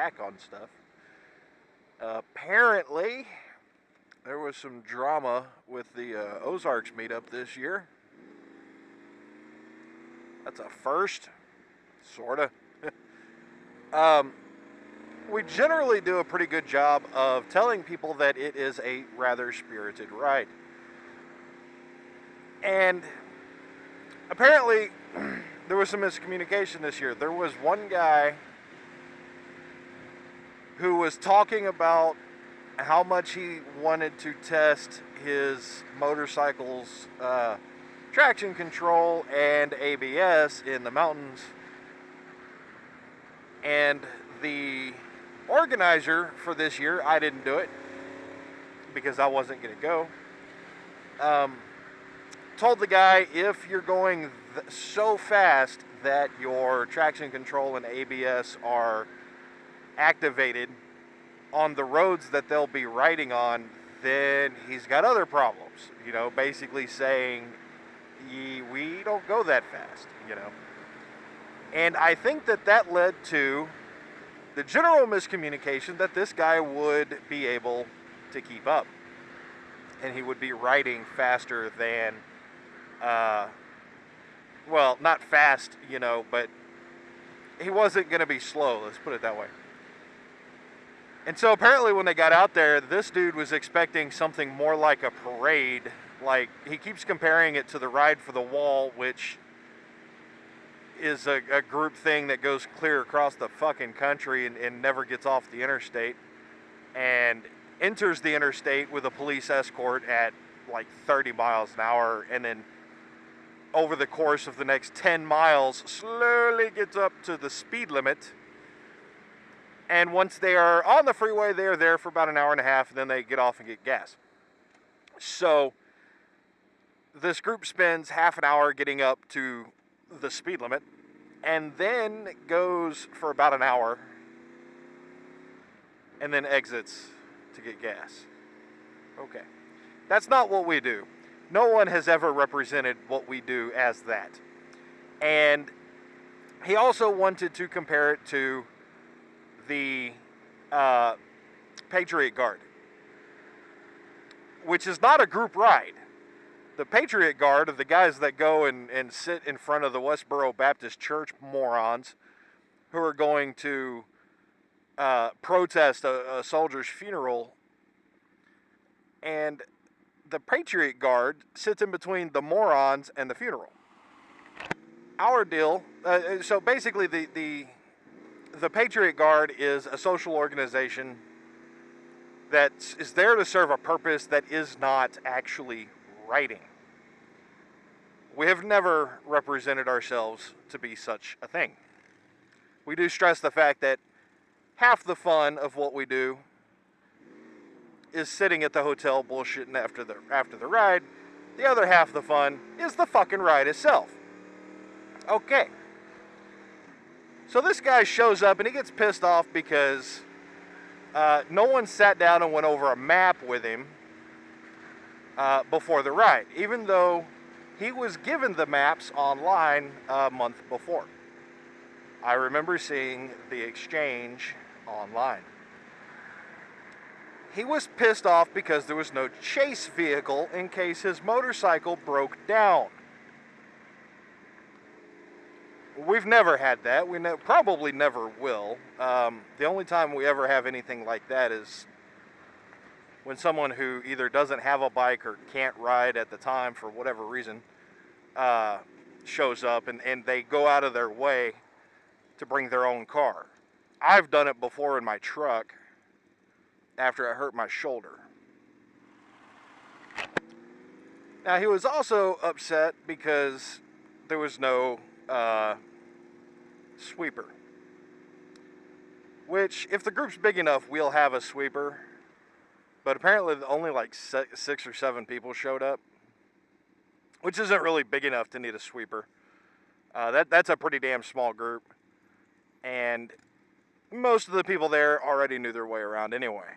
hack on stuff. Apparently, there was some drama with the Ozarks meetup this year. That's a first, sorta. We generally do a pretty good job of telling people that it is a rather spirited ride. And apparently, there was some miscommunication this year. There was one guy who was talking about how much he wanted to test his motorcycle's traction control and ABS in the mountains. And the organizer for this year, I didn't do it because I wasn't going to go, told the guy, if you're going so fast that your traction control and ABS are activated on the roads that they'll be riding on, then he's got other problems. You know, basically saying, we don't go that fast, you know. And I think that led to the general miscommunication that this guy would be able to keep up. And he would be riding faster than, well, not fast, you know, but he wasn't going to be slow, let's put it that way. And so apparently when they got out there, this dude was expecting something more like a parade. Like, he keeps comparing it to the Ride for the Wall, which is a group thing that goes clear across the fucking country and never gets off the interstate and enters the interstate with a police escort at like 30 miles an hour, and then over the course of the next 10 miles slowly gets up to the speed limit. And once they are on the freeway, they are there for about an hour and a half, and then they get off and get gas. So this group spends half an hour getting up to the speed limit, and then goes for about an hour, and then exits to get gas. Okay. That's not what we do. No one has ever represented what we do as that. And he also wanted to compare it to the Patriot Guard, which is not a group ride. The Patriot Guard are the guys that go and sit in front of the Westboro Baptist Church morons who are going to protest a soldier's funeral. And the Patriot Guard sits in between the morons and the funeral. Our deal, so basically the Patriot Guard is a social organization that is there to serve a purpose that is not actually writing. We have never represented ourselves to be such a thing. We do stress the fact that half the fun of what we do is sitting at the hotel bullshitting after the ride. The other half of the fun is the fucking ride itself. Okay. So this guy shows up and he gets pissed off because no one sat down and went over a map with him before the ride, even though he was given the maps online a month before. I remember seeing the exchange online. He was pissed off because there was no chase vehicle in case his motorcycle broke down. We've never had that. We probably never will. The only time we ever have anything like that is when someone who either doesn't have a bike or can't ride at the time for whatever reason shows up and they go out of their way to bring their own car. I've done it before in my truck after I hurt my shoulder. Now, he was also upset because there was no sweeper. Which, if the group's big enough, we'll have a sweeper. But apparently only like 6 or 7 people showed up, which isn't really big enough to need a sweeper. That's a pretty damn small group. And most of the people there already knew their way around anyway.